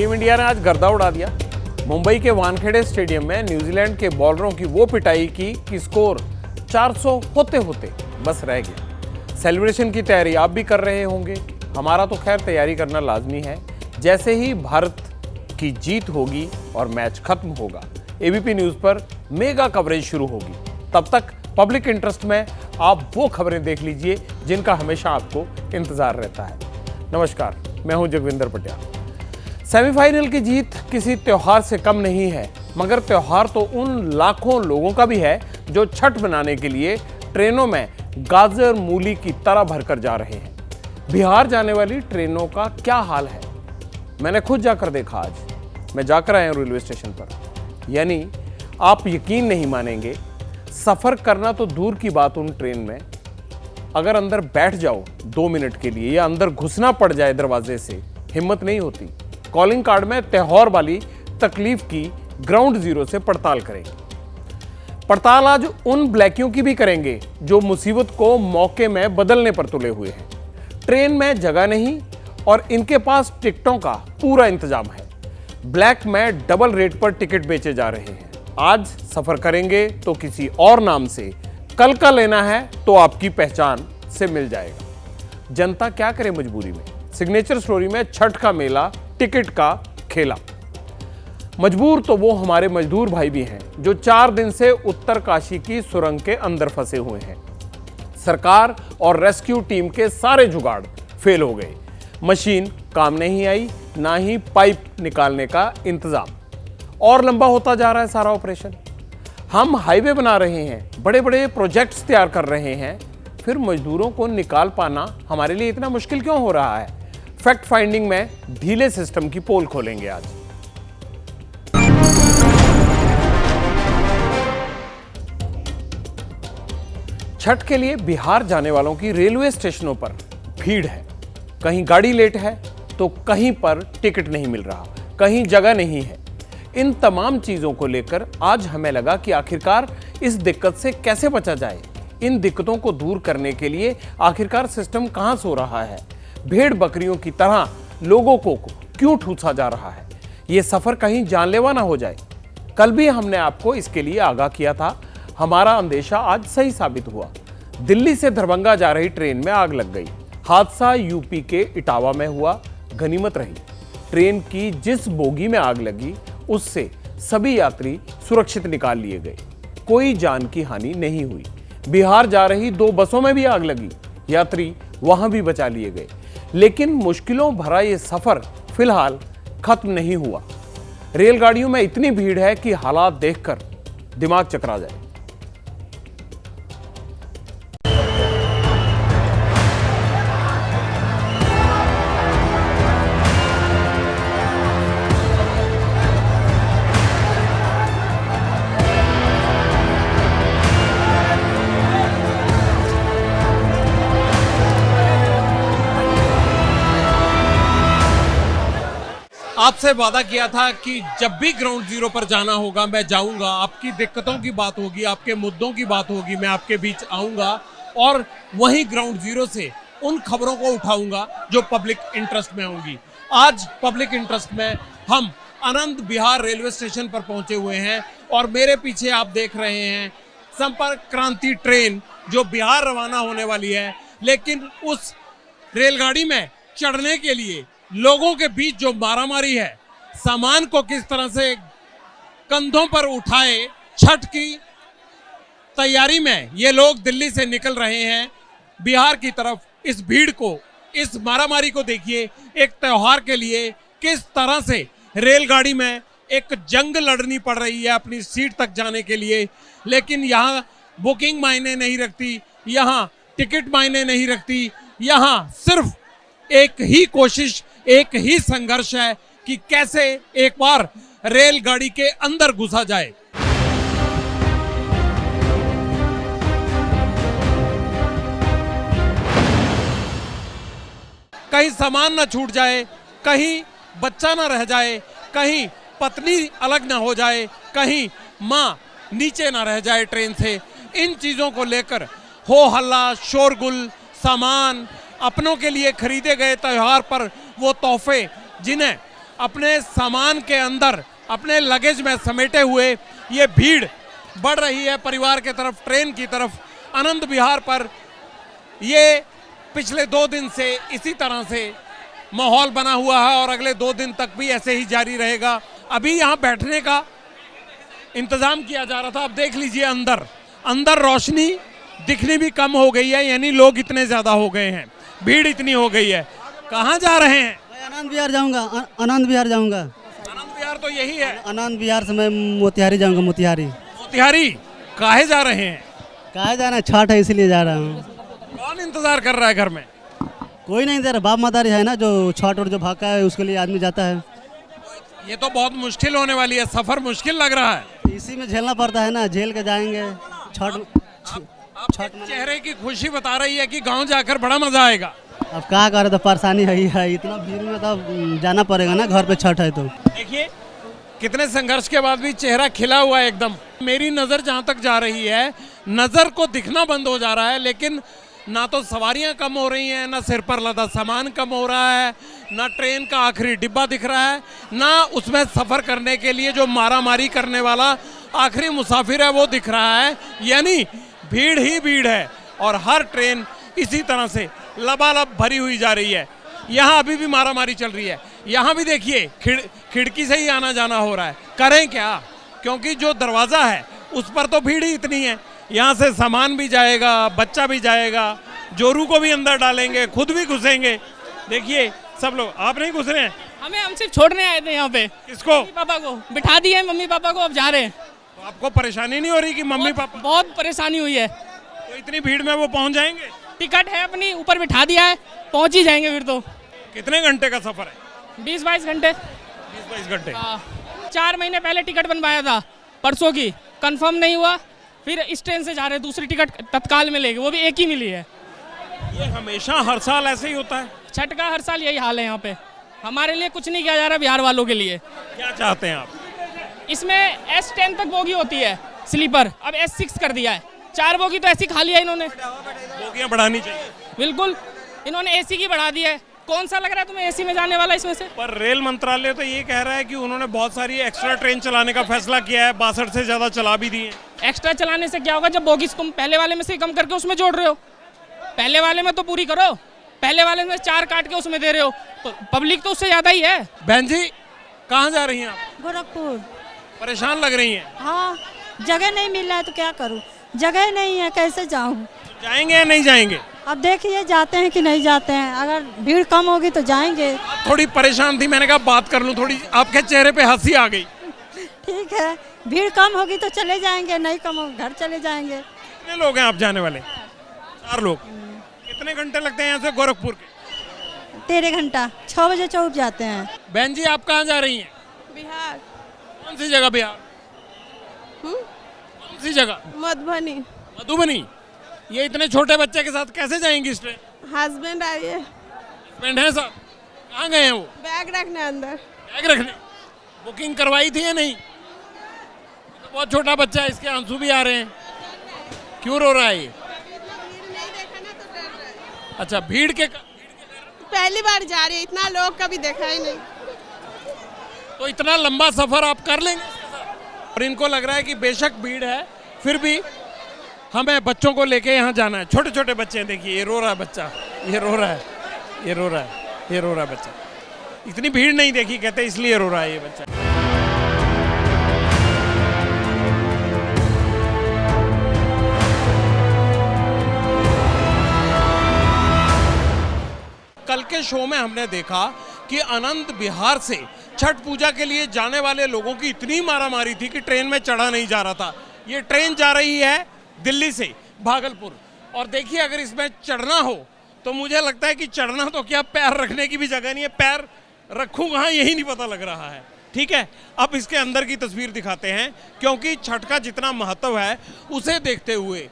Team India ने आज गर्दा उड़ा दिया। मुंबई के वानखेड़े स्टेडियम में न्यूजीलैंड के बॉलरों की वो पिटाई की कि स्कोर 400 होते होते बस रह गया। सेलिब्रेशन की तैयारी आप भी कर रहे होंगे। हमारा तो खैर तैयारी करना लाजमी है। जैसे ही भारत की जीत होगी और मैच खत्म होगा, एबीपी न्यूज पर मेगा कवरेज शुरू होगी। तब तक पब्लिक इंटरेस्ट में आप वो खबरें देख लीजिए जिनका हमेशा आपको इंतजार रहता है। नमस्कार, मैं हूं जगविंदर पटियाल। सेमीफाइनल की जीत किसी त्योहार से कम नहीं है, मगर त्योहार तो उन लाखों लोगों का भी है जो छठ मनाने के लिए ट्रेनों में गाजर मूली की तरह भरकर जा रहे हैं। बिहार जाने वाली ट्रेनों का क्या हाल है, मैंने खुद जाकर देखा। आज मैं जाकर आया हूं रेलवे स्टेशन पर। यानी आप यकीन नहीं मानेंगे, सफर करना तो दूर की बात, उन ट्रेन में अगर अंदर बैठ जाओ 2 मिनट के लिए या अंदर घुसना पड़ जाए दरवाजे से, हिम्मत नहीं होती। कॉलिंग कार्ड में त्योहार वाली तकलीफ की ग्राउंड जीरो से पड़ताल करेंगे। पड़ताल आज उन ब्लैकियों की भी करेंगे जो मुसीबत को मौके में बदलने पर तुले हुए हैं। ट्रेन में जगह नहीं और इनके पास टिकटों का पूरा इंतजाम है। ब्लैक में डबल रेट पर टिकट बेचे जा रहे हैं। आज सफर करेंगे तो किसी और नाम से, कल का लेना है तो आपकी पहचान से मिल जाएगा। जनता क्या करे मजबूरी में। सिग्नेचर स्टोरी में छठ का मेला, टिकट का खेला। मजबूर तो वो हमारे मजदूर भाई भी हैं जो 4 दिन से उत्तरकाशी की सुरंग के अंदर फंसे हुए हैं। सरकार और रेस्क्यू टीम के सारे जुगाड़ फेल हो गए। मशीन काम नहीं आई, ना ही पाइप निकालने का इंतजाम। और लंबा होता जा रहा है सारा ऑपरेशन। हम हाईवे बना रहे हैं, बड़े बड़े प्रोजेक्ट्स तैयार कर रहे हैं, फिर मजदूरों को निकाल पाना हमारे लिए इतना मुश्किल क्यों हो रहा है। फैक्ट फाइंडिंग में ढीले सिस्टम की पोल खोलेंगे आज। छठ के लिए बिहार जाने वालों की रेलवे स्टेशनों पर भीड़ है। कहीं गाड़ी लेट है तो कहीं पर टिकट नहीं मिल रहा, कहीं जगह नहीं है। इन तमाम चीजों को लेकर आज हमें लगा कि आखिरकार इस दिक्कत से कैसे बचा जाए। इन दिक्कतों को दूर करने के लिए आखिरकार सिस्टम कहां सो रहा है। भेड़ बकरियों की तरह लोगों को क्यों ठूसा जा रहा है। ये सफर कहीं जानलेवा ना हो जाए। कल भी हमने आपको इसके लिए आगाह किया था। हमारा अंदेशा आज सही साबित हुआ। दिल्ली से दरभंगा जा रही ट्रेन में आग लग गई। हादसा यूपी के इटावा में हुआ। गनीमत रही ट्रेन की जिस बोगी में आग लगी उससे सभी यात्री सुरक्षित निकाल लिए गए। कोई जान की हानि नहीं हुई। बिहार जा रही 2 बसों में भी आग लगी। यात्री वहां भी बचा लिए गए। लेकिन मुश्किलों भरा ये सफर फिलहाल खत्म नहीं हुआ। रेलगाड़ियों में इतनी भीड़ है कि हालात देखकर दिमाग चकरा जाए। आपसे वादा किया था कि जब भी ग्राउंड जीरो पर जाना होगा मैं जाऊंगा। आपकी दिक्कतों की बात होगी, आपके मुद्दों की बात होगी, मैं आपके बीच आऊंगा और वहीं ग्राउंड जीरो से उन खबरों को उठाऊंगा जो पब्लिक इंटरेस्ट में होंगी। आज पब्लिक इंटरेस्ट में हम आनंद विहार रेलवे स्टेशन पर पहुंचे हुए हैं और मेरे पीछे आप देख रहे हैं संपर्क क्रांति ट्रेन जो बिहार रवाना होने वाली है। लेकिन उस रेलगाड़ी में चढ़ने के लिए लोगों के बीच जो मारामारी है, सामान को किस तरह से कंधों पर उठाए, छठ की तैयारी में ये लोग दिल्ली से निकल रहे हैं बिहार की तरफ। इस भीड़ को, इस मारामारी को देखिए। एक त्योहार के लिए किस तरह से रेलगाड़ी में एक जंग लड़नी पड़ रही है अपनी सीट तक जाने के लिए। लेकिन यहाँ बुकिंग मायने नहीं रखती, यहाँ टिकट मायने नहीं रखती। यहाँ सिर्फ एक ही कोशिश, एक ही संघर्ष है कि कैसे एक बार रेलगाड़ी के अंदर घुसा जाए। कहीं सामान ना छूट जाए, कहीं बच्चा ना रह जाए, कहीं पत्नी अलग ना हो जाए, कहीं मां नीचे ना रह जाए ट्रेन से। इन चीजों को लेकर हो हल्ला, शोरगुल, सामान, अपनों के लिए खरीदे गए त्योहार पर वो तोहफे जिन्हें अपने सामान के अंदर अपने लगेज में समेटे हुए ये भीड़ बढ़ रही है परिवार के तरफ, ट्रेन की तरफ। आनंद विहार पर ये पिछले 2 दिन से इसी तरह से माहौल बना हुआ है और अगले 2 दिन तक भी ऐसे ही जारी रहेगा। अभी यहाँ बैठने का इंतजाम किया जा रहा था। अब देख लीजिए अंदर रोशनी दिखनी भी कम हो गई है, यानी लोग इतने ज्यादा हो गए हैं, भीड़ इतनी हो गई है। कहाँ जा रहे हैं? आनंद विहार जाऊंगा। आनंद विहार जाऊंगा। आनंद विहार तो यही है। आनंद विहार से मैं मोतिहारी जाऊंगा। मोतिहारी काहे जा रहे हैं? कहाँ जाना है? छठ है इसलिए जा रहा हूँ। कौन इंतजार कर रहा है घर में? कोई नहीं दे रहा। बाप मातारी है ना, जो छठ और जो भाका है उसके लिए आदमी जाता है। ये तो बहुत मुश्किल होने वाली है, सफर मुश्किल लग रहा है। इसी में झेलना पड़ता है ना, झेल के जाएंगे। छठ चेहरे की खुशी बता रही है कि गांव जाकर बड़ा मजा आएगा। अब क्या करे, तो परेशानी है ही है। इतना भीड़ में तो जाना पड़ेगा ना, घर पे छठ है तो। देखिए कितने संघर्ष के बाद भी चेहरा खिला हुआ है एकदम। मेरी नजर जहां तक जा रही है, नजर को दिखना बंद हो जा रहा है, लेकिन ना तो सवारियां कम हो रही हैं, ना सिर पर लदा सामान कम हो रहा है, ना ट्रेन का आखिरी डिब्बा दिख रहा है, ना उसमें सफर करने के लिए जो मारामारी करने वाला आखिरी मुसाफिर है वो दिख रहा है। यानी भीड़ ही भीड़ है और हर ट्रेन इसी तरह से लबालब भरी हुई जा रही है। यहाँ अभी भी मारामारी चल रही है। यहाँ भी देखिए खिड़की से ही आना जाना हो रहा है। करें क्या, क्योंकि जो दरवाज़ा है उस पर तो भीड़ ही इतनी है। यहाँ से सामान भी जाएगा, बच्चा भी जाएगा, जोरू को भी अंदर डालेंगे, खुद भी घुसेंगे। देखिए सब लोग। आप नहीं घुस रहे हैं? हम सिर्फ छोड़ने आए थे यहाँ पे। किसको? मम्मी पापा को बिठा दिए, मम्मी पापा को अब जा रहे हैं। तो आपको परेशानी नहीं हो रही कि मम्मी पापा? बहुत परेशानी हुई है। तो इतनी भीड़ में वो पहुँच जाएंगे? टिकट है अपनी, ऊपर बिठा दिया है, पहुँच ही जाएंगे फिर तो। कितने घंटे का सफर है? 20-22 घंटे। 20-22 घंटे। 4 महीने पहले टिकट बनवाया था, परसों की, कंफर्म नहीं हुआ, फिर इस ट्रेन से जा रहे हैं। दूसरी टिकट तत्काल मिलेगी, वो भी एक ही मिली है। ये हमेशा हर साल ऐसे ही होता है? छठ का हर साल यही हाल है यहाँ पे। हमारे लिए कुछ नहीं किया जा रहा बिहार वालों के लिए। क्या चाहते हैं आप? इसमें S10 तक बोगी होती है स्लीपर, अब S6 कर दिया है। 4 बोगी तो ऐसी खा लिया इन्होंने। बोगियां बढ़ानी चाहिए। बिल्कुल, इन्होंने AC की बढ़ा दी है। कौन सा लग रहा है तुम्हें AC में जाने वाला इसमें से? पर रेल मंत्रालय तो ये कह रहा है कि उन्होंने बहुत सारी एक्स्ट्रा ट्रेन चलाने का फैसला किया है, 62 से ज्यादा चला भी दी है। एक्स्ट्रा चलाने से क्या होगा, जब बोगीज तुम पहले वाले में से कम करके उसमें जोड़ रहे हो। पहले वाले में तो पूरी करो, पहले वाले में 4 काट के उसमें दे रहे हो, तो पब्लिक तो उससे ज्यादा ही है। बहन जी कहाँ जा रही हैं आप? गोरखपुर। परेशान लग रही हैं। हाँ, जगह नहीं मिल रहा है तो क्या करूँ, जगह नहीं है, कैसे जाऊँ? जाएंगे या नहीं जाएंगे? अब देखिए जाते हैं कि नहीं जाते हैं। अगर भीड़ कम होगी तो जाएंगे। थोड़ी परेशान थी, मैंने कहा बात कर लूं थोड़ी। आपके चेहरे पे हंसी आ गई। ठीक है, भीड़ कम होगी तो चले जाएंगे, नहीं कम होगी घर चले जाएंगे। कितने लोग हैं आप जाने वाले? 4 लोग। कितने घंटे लगते हैं यहाँ से गोरखपुर के? 13 घंटा, 6 बजे चौक जाते हैं। बहन जी आप कहाँ जा रही हैं? बिहार। कौन सी जगह बिहार? कौन सी जगह? मधुबनी। मधुबनी। ये इतने छोटे बच्चे के साथ कैसे जाएंगी इस ट्रेन? हस्बैंड आए। हस्बैंड है साथ? कहाँ गए हैं वो? बैग रखने अंदर। बैग रखने। बुकिंग करवाई थी या नहीं? तो बहुत छोटा बच्चा है, इसके आंसू भी आ रहे हैं। क्यों रो रहा है ये? अच्छा भीड़ के पहली बार जा रही है, इतना लोग कभी देखा ही नहीं। तो इतना लंबा सफर आप कर लेंगे? और इनको लग रहा है कि बेशक भीड़ है फिर भी हमें बच्चों को लेके यहाँ जाना है। छोटे छोटे बच्चे हैं, देखिए ये रो रहा है बच्चा, ये रो रहा है, ये रो रहा है, ये रो रहा है बच्चा। इतनी भीड़ नहीं देखी कहते, इसलिए रो रहा है ये बच्चा। कल के शो में हमने देखा कि आनंद विहार से छठ पूजा के लिए जाने वाले लोगों की इतनी मारामारी थी कि ट्रेन में चढ़ा नहीं जा रहा था। ये ट्रेन जा रही है दिल्ली से भागलपुर, और देखिए अगर इसमें चढ़ना हो तो मुझे लगता है कि चढ़ना तो क्या, पैर रखने की भी जगह नहीं है। पैर रखूं कहाँ यही नहीं पता लग रहा है। ठीक है, अब इसके अंदर की तस्वीर दिखाते हैं, क्योंकि छठ का जितना महत्व है उसे देखते हुए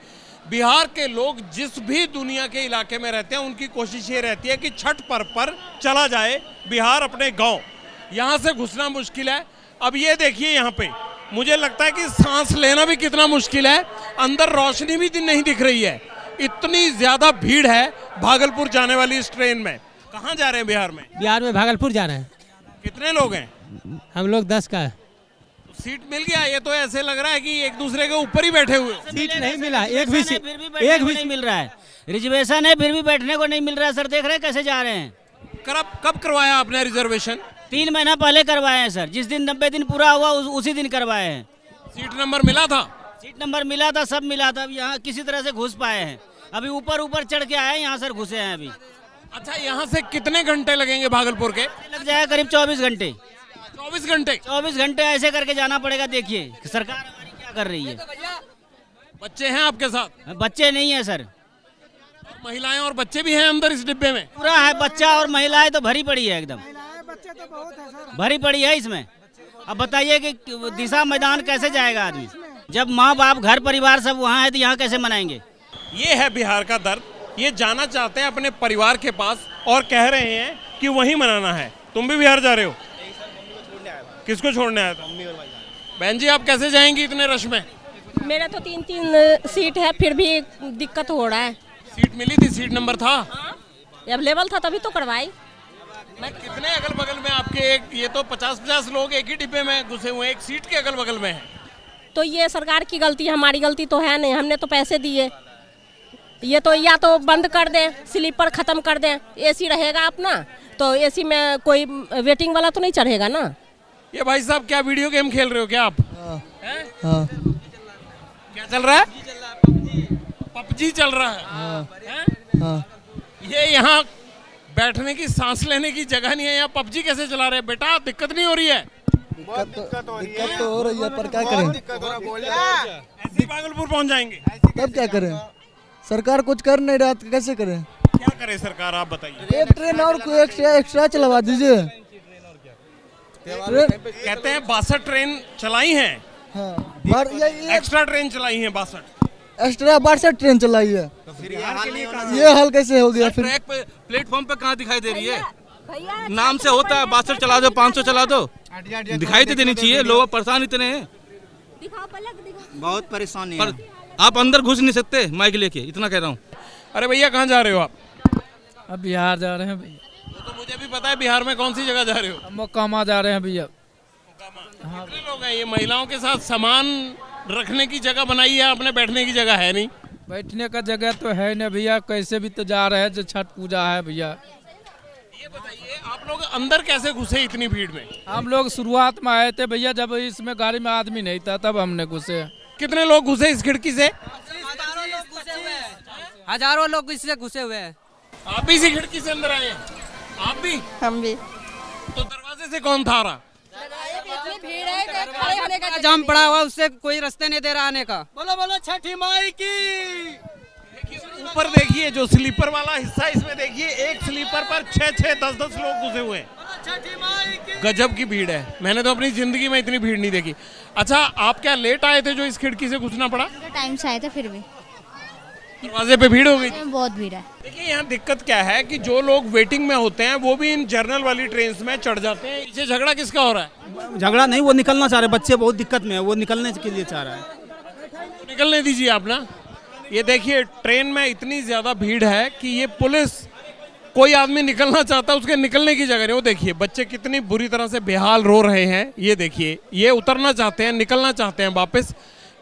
बिहार के लोग जिस भी दुनिया के इलाके में रहते हैं उनकी कोशिश ये रहती है कि छठ पर्व पर चला जाए बिहार अपने गांव। यहाँ से घुसना मुश्किल है। अब ये देखिए यहाँ पे मुझे लगता है कि सांस लेना भी कितना मुश्किल है। अंदर रोशनी भी नहीं दिख रही है, इतनी ज्यादा भीड़ है भागलपुर जाने वाली इस ट्रेन में। कहाँ जा रहे हैं बिहार में? बिहार में भागलपुर जा रहे हैं। कितने लोग हैं? हम लोग 10 का है। सीट मिल गया? ये तो ऐसे लग रहा है कि एक दूसरे के ऊपर ही बैठे हुए। सीट नहीं मिला, एक भी सीट, एक भी नहीं मिल रहा है। रिजर्वेशन है फिर भी बैठने को नहीं मिल रहा है सर। देख रहे हैं कैसे जा रहे हैं। कब करवाया आपने रिजर्वेशन? 3 महीना पहले करवाए हैं सर। जिस दिन 90 दिन पूरा हुआ उसी दिन करवाए हैं। सीट नंबर मिला था? सीट नंबर मिला था, सब मिला था। अब यहाँ किसी तरह से घुस पाए हैं। अभी ऊपर चढ़ के आए हैं, यहाँ सर घुसे हैं अभी। अच्छा, यहाँ से कितने घंटे लगेंगे भागलपुर के? लग जाएगा करीब 24 घंटे। 24 घंटे? 24 घंटे ऐसे करके जाना पड़ेगा। देखिए सरकार हमारी क्या कर रही है। बच्चे हैं आपके साथ? बच्चे नहीं है सर। महिलाएं और बच्चे भी हैं अंदर इस डिब्बे में? पूरा है, बच्चा और महिलाएं तो भरी पड़ी है एकदम। भरी पड़ी है इसमें। अब बताइए कि दिशा मैदान कैसे जाएगा आदमी? जब माँ बाप घर परिवार सब वहाँ है तो यहाँ कैसे मनाएंगे? ये है बिहार का दर्द। ये जाना चाहते हैं अपने परिवार के पास और कह रहे हैं कि वहीं मनाना है। तुम भी बिहार जा रहे हो? किसको छोड़ने आया था? बहन जी, आप कैसे जाएंगी इतने रश में? मेरा तो 3 सीट है, फिर भी दिक्कत हो रहा है। सीट मिली थी? सीट नंबर था? अवेलेबल था तभी तो करवाई। कितने अगल बगल में आपके? एक ये तो 50-50 लोग एक ही डिब्बे में घुसे हुए हैं, एक सीट के अगल बगल में है। तो ये सरकार की गलती है, हमारी गलती तो है नहीं। हमने तो पैसे दिए। ये तो या तो बंद कर दें, स्लीपर खत्म कर दें। एसी रहेगा अपना तो एसी में कोई वेटिंग वाला तो नहीं चढ़ेगा ना। ये भाई साहब क्या वीडियो गेम खेल रहे हो क्या आप? हाँ। क्या चल रहा है? पबजी चल रहा है? हाँ। ये यहाँ बैठने की, सांस लेने की जगह नहीं है, यहाँ पबजी कैसे चला रहे हैं? बेटा दिक्कत नहीं हो रही है? दिक्कत तो हो रही है, पर क्या करें? ऐसे ही भागलपुर पहुँच जाएंगे? तब क्या करें? सरकार कुछ कर नहीं रहा तो कैसे करें? क्या करे सरकार, आप बताइए। एक ट्रेन और कोई एक्स्ट्रा चलवा दीजिए। कहते हैं 62 ट्रेन चलाई हैं। हाँ। एक्स्ट्रा ट्रेन चलाई हैं 62। एक्स्ट्रा 62 ट्रेन चलाई है। ये हाल कैसे हो गया फिर? ट्रैक पे प्लेटफॉर्म पे कहाँ दिखाई दे रही है? नाम से होता है 62 चला दो, 500 चला दो, दिखाई तो देनी चाहिए। लोग परेशान इतने हैं, बहुत परेशानी पर आप अंदर घुस नहीं सकते माइक लेके, इतना कह रहा हूँ। अरे भैया, कहाँ जा रहे हो आप? अब बिहार जा रहे हैं भैया। वो तो मुझे भी पता है। बिहार में कौन सी जगह जा रहे हो? हम मोकामा जा रहे हैं भैया। कितने लोग हैं? ये महिलाओं के साथ सामान रखने की जगह बनाई है आपने, बैठने की जगह है नहीं? बैठने का जगह तो है नहीं भैया, कैसे भी तो जा रहे हैं, जो छठ पूजा है भैया। ये बताइए, आप लोग अंदर कैसे घुसे इतनी भीड़ में? हम लोग शुरुआत में आए थे भैया, जब इसमें गाड़ी में आदमी नहीं था तब हमने घुसे। कितने लोग घुसे इस खिड़की से? हजारों लोग इससे घुसे हुए हैं। आप भी इसी खिड़की से अंदर आए हैं? आप भी? हम भी। तो दरवाजे से कौन था रहा? भीड़ है, खड़े होने का जाम पड़ा हुआ, उससे कोई रास्ते नहीं दे रहा आने का। बोलो बोलो छठी माई की। ऊपर देखिए, जो स्लीपर वाला हिस्सा, इसमें देखिए एक स्लीपर पर 6-6, 10-10 लोग घुसे हुए हैं। गजब की भीड़ है। मैंने तो अपनी जिंदगी में इतनी भीड़ नहीं देखी। अच्छा, आप क्या लेट आए थे जो इस खिड़की से घुसना पड़ा? टाइम से आए थे, फिर भी दरवाजे पे भीड़ हो गई थी? बहुत भीड़ है। देखिए, यहाँ दिक्कत क्या है कि जो लोग वेटिंग में होते हैं वो भी इन जर्नल वाली ट्रेन में चढ़ जाते हैं। पीछे झगड़ा किसका हो रहा है? झगड़ा नहीं, वो निकलना चाह रहे, बच्चे बहुत दिक्कत में है, वो निकलने के लिए चाह रहा है। तो निकलने दीजिए आप ना। ये देखिए, ट्रेन में इतनी ज्यादा भीड़ है कि ये पुलिस, कोई आदमी निकलना चाहता है, उसके निकलने की जगह नहीं। वो देखिए बच्चे कितनी बुरी तरह से बेहाल रो रहे हैं। ये देखिए, ये उतरना चाहते हैं, निकलना चाहते हैं वापस,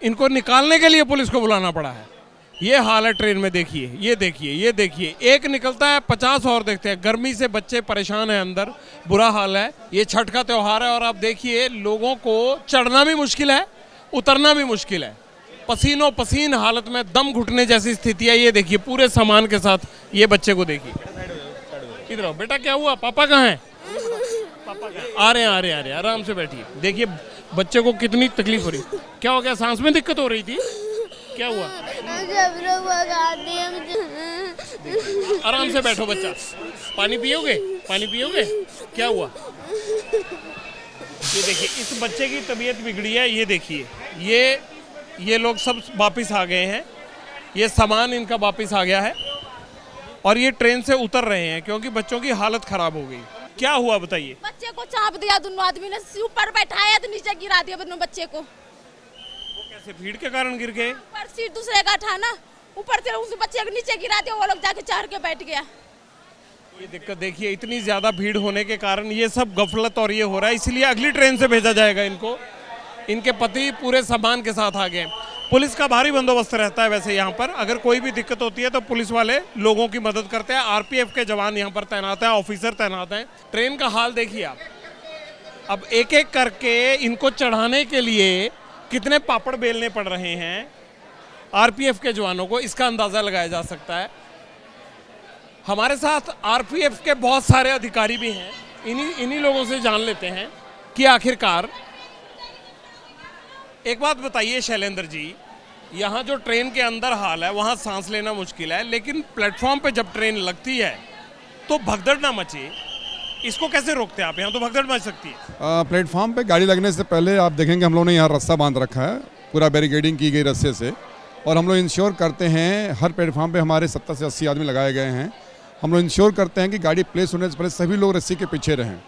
इनको निकालने के लिए पुलिस को बुलाना पड़ा है। ये हाल है ट्रेन में। देखिए, ये देखिए, ये देखिए, एक निकलता है 50 और देखते हैं। गर्मी से बच्चे परेशान हैं अंदर, बुरा हाल है। ये छठ का त्यौहार है और आप देखिए, लोगों को चढ़ना भी मुश्किल है, उतरना भी मुश्किल है। पसीनों पसीन हालत में, दम घुटने जैसी स्थिति है। ये देखिए, पूरे सामान के साथ ये बच्चे को देखिए। इधर आओ बेटा, क्या हुआ? पापा कहाँ हैं? आ रहे हैं, आराम से बैठिए। देखिए बच्चे को कितनी तकलीफ हो रही। क्या हो गया? सांस में दिक्कत हो रही थी? क्या हुआ? आराम से बैठो बच्चा। पानी पियोगे? पानी पियोगे? क्या हुआ? ये देखिए, इस बच्चे की तबीयत बिगड़ी है। ये देखिए, ये लोग सब वापस आ गए हैं। ये सामान इनका वापस आ गया है और ये ट्रेन से उतर रहे हैं क्योंकि बच्चों की हालत खराब हो गई। क्या हुआ बताइए? बच्चे को चाप दिया, दोनों आदमी ने ऊपर बैठाया तो नीचे गिरा दिया दोनों बच्चे को। वो कैसे? भीड़ के कारण गिर गए? ऊपर सीट दूसरे का था ना, ऊपर से उस बच्चे को नीचे गिरा दिया, वो लोग जाके चढ़ के बैठ गया। तो ये दिक्कत देखिए, इतनी ज़्यादा भीड़ होने के कारण ये सब गफलत और ये हो रहा है, इसलिए अगली ट्रेन से भेजा जाएगा इनको। इनके पति पूरे सामान के साथ आ गए। पुलिस का भारी बंदोबस्त रहता है वैसे यहाँ पर, अगर कोई भी दिक्कत होती है तो पुलिस वाले लोगों की मदद करते हैं। आरपीएफ के जवान यहाँ पर तैनात हैं, ऑफिसर तैनात हैं। ट्रेन का हाल देखिए आप। अब एक एक करके इनको चढ़ाने के लिए कितने पापड़ बेलने पड़ रहे हैं आरपीएफ के जवानों को, इसका अंदाज़ा लगाया जा सकता है। हमारे साथ आरपीएफ के बहुत सारे अधिकारी भी हैं, इन्हीं लोगों से जान लेते हैं कि आखिरकार। एक बात बताइए शैलेंद्र जी, यहाँ जो ट्रेन के अंदर हाल है वहाँ सांस लेना मुश्किल है, लेकिन प्लेटफॉर्म पे जब ट्रेन लगती है तो भगदड़ ना मचे, इसको कैसे रोकते हैं आप? यहाँ तो भगदड़ मच सकती है। प्लेटफॉर्म पे गाड़ी लगने से पहले आप देखेंगे हम लोगों ने यहाँ रस्सा बांध रखा है, पूरा बैरिकेडिंग की गई रस्से से, और हम लोग इंश्योर करते हैं हर प्लेटफॉर्म पे हमारे 70 से 80 आदमी लगाए गए हैं। हम लोग इंश्योर करते हैं कि गाड़ी प्लेस होने से पहले सभी लोग रस्सी के पीछे रहें,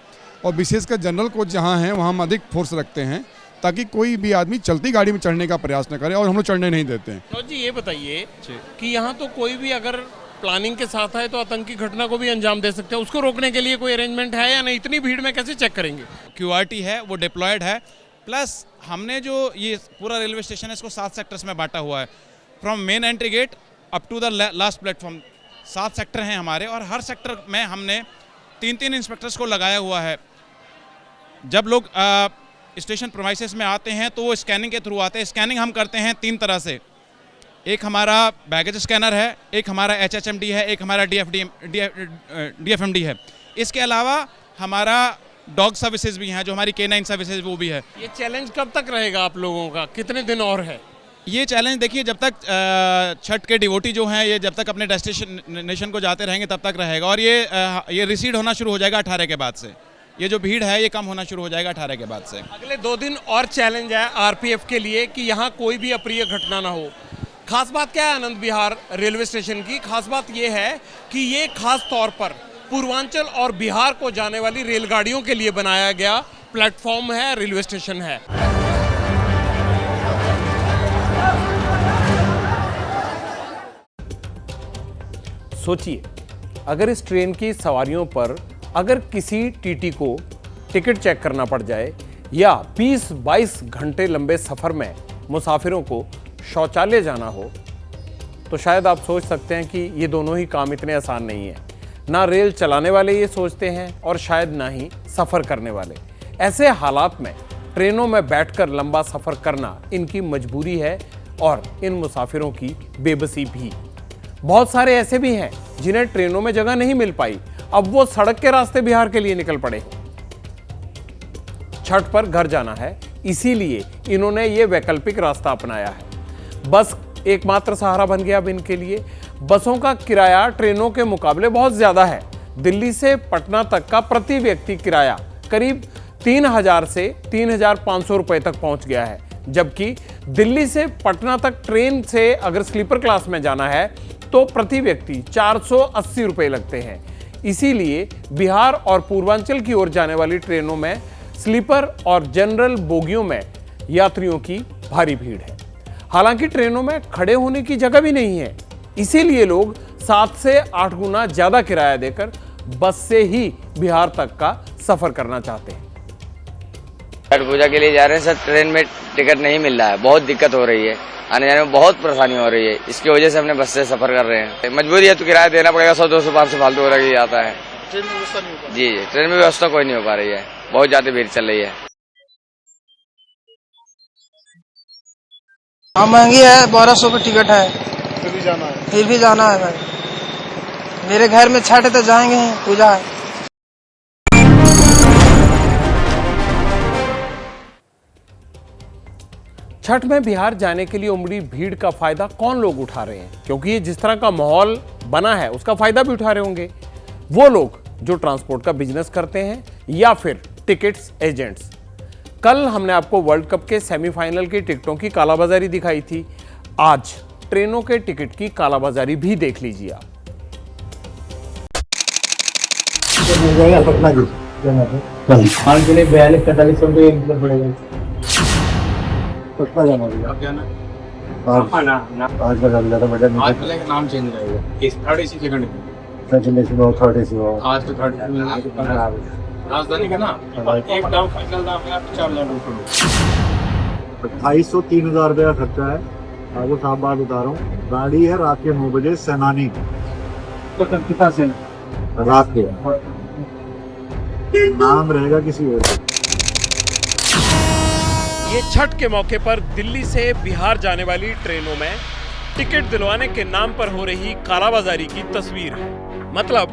और विशेषकर जनरल कोच जहाँ हैं वहाँ हम अधिक फोर्स रखते हैं ताकि कोई भी आदमी चलती गाड़ी में चढ़ने का प्रयास न करे, और हम लोग चढ़ने नहीं देते हैं। तो जी ये बताइए कि यहाँ तो कोई भी अगर प्लानिंग के साथ है तो आतंकी घटना को भी अंजाम दे सकते हैं, उसको रोकने के लिए कोई अरेंजमेंट है या नहीं? इतनी भीड़ में कैसे चेक करेंगे? QRT है वो डिप्लॉयड है, प्लस हमने जो ये पूरा रेलवे स्टेशन है इसको 7 सेक्टर्स में बांटा हुआ है। From main entry gate up to the last platform 7 sector हैं हमारे, और हर सेक्टर में हमने 3-3 इंस्पेक्टर्स को लगाया हुआ है। जब लोग स्टेशन प्रीमाइसेस में आते हैं तो वो स्कैनिंग के थ्रू आते हैं। स्कैनिंग हम करते हैं 3 तरह से, एक हमारा बैगेज स्कैनर है, एक हमारा HHMD है, एक हमारा DFMD है। इसके अलावा हमारा डॉग सर्विसेज भी हैं, जो हमारी K9 सर्विसेज वो भी है। ये चैलेंज कब तक रहेगा आप लोगों का, कितने दिन और है? ये चैलेंज देखिए जब तक छठ के डिवोटी जो हैं ये जब तक अपने डेस्टिनेशन को जाते रहेंगे तब तक रहेगा, और ये रिसीड होना शुरू हो जाएगा 18 के बाद से। ये जो भीड़ है ये कम होना शुरू हो जाएगा 18 के बाद से। अगले 2 दिन और चैलेंज है आरपीएफ के लिए कि यहाँ कोई भी अप्रिय घटना ना हो। खास बात क्या है आनंद विहार रेलवे स्टेशन की? खास बात ये है कि ये खास तौर पर पूर्वांचल और बिहार को जाने वाली रेलगाड़ियों के लिए बनाया गया प्लेटफॉर्म है, रेलवे स्टेशन है। सोचिए, अगर इस ट्रेन की सवारियों पर अगर किसी टीटी को टिकट चेक करना पड़ जाए, या 20-22 घंटे लंबे सफ़र में मुसाफिरों को शौचालय जाना हो, तो शायद आप सोच सकते हैं कि ये दोनों ही काम इतने आसान नहीं है। ना रेल चलाने वाले ये सोचते हैं और शायद ना ही सफ़र करने वाले। ऐसे हालात में ट्रेनों में बैठकर लंबा सफ़र करना इनकी मजबूरी है और इन मुसाफिरों की बेबसी भी। बहुत सारे ऐसे भी हैं जिन्हें ट्रेनों में जगह नहीं मिल पाई, अब वो सड़क के रास्ते बिहार के लिए निकल पड़े। छठ पर घर जाना है, इसीलिए इन्होंने ये वैकल्पिक रास्ता अपनाया है। बस एकमात्र सहारा बन गया अब इनके लिए। बसों का किराया ट्रेनों के मुकाबले बहुत ज्यादा है। दिल्ली से पटना तक का प्रति व्यक्ति किराया करीब 3000 से 3500 रुपए तक पहुंच गया है, जबकि दिल्ली से पटना तक ट्रेन से अगर स्लीपर क्लास में जाना है तो प्रति व्यक्ति 480 रुपए लगते हैं। इसीलिए बिहार और पूर्वांचल की ओर जाने वाली ट्रेनों में स्लीपर और जनरल बोगियों में यात्रियों की भारी भीड़ है। हालांकि ट्रेनों में खड़े होने की जगह भी नहीं है, इसीलिए लोग 7 से 8 गुना ज्यादा किराया देकर बस से ही बिहार तक का सफर करना चाहते हैं। छठ पूजा के लिए जा रहे हैं सर, ट्रेन में टिकट नहीं मिल रहा है, बहुत दिक्कत हो रही है, आने जाने में बहुत परेशानी हो रही है। इसकी वजह से हमने बस से सफर कर रहे हैं। मजबूरी है तो किराया देना पड़ेगा, 100-200-500 फालतू हो रही आता है। ट्रेन में व्यवस्था नहीं हो पा रही है। जी, ट्रेन में व्यवस्था कोई नहीं हो पा रही है, बहुत ज्यादा भीड़ चल रही है। हाँ महंगी है, 1200 पे टिकट है, फिर भी जाना है भाई। मेरे घर में छठ है तो जाएंगे, पूजा है। छठ में बिहार जाने के लिए उमड़ी भीड़ का फायदा कौन लोग उठा रहे हैं? क्योंकि ये जिस तरह का माहौल बना है उसका फायदा भी उठा रहे होंगे वो लोग जो ट्रांसपोर्ट का बिजनेस करते हैं या फिर टिकट्स एजेंट्स। कल हमने आपको वर्ल्ड कप के सेमीफाइनल की टिकटों की कालाबाजारी दिखाई थी, आज ट्रेनों के टिकट की कालाबाजारी भी देख लीजिए आप। नाम चेंज रहेगा, इस third AC second second AC में हो, थर्ड एसी में हो। आज तो थर्ड राजधानी का ना एक दाम फाइनल दाम है आपको 4,00,000 2,500-3,000 रुपये का खर्चा है। आपको साफ बात बता रहा हूँ, गाड़ी है रात के 9 बजे सेनानी तो कितना से रात के नाम रहेगा किसी और का। ये छठ के मौके पर दिल्ली से बिहार जाने वाली ट्रेनों में टिकट दिलवाने के नाम पर हो रही कालाबाजारी की तस्वीर है। मतलब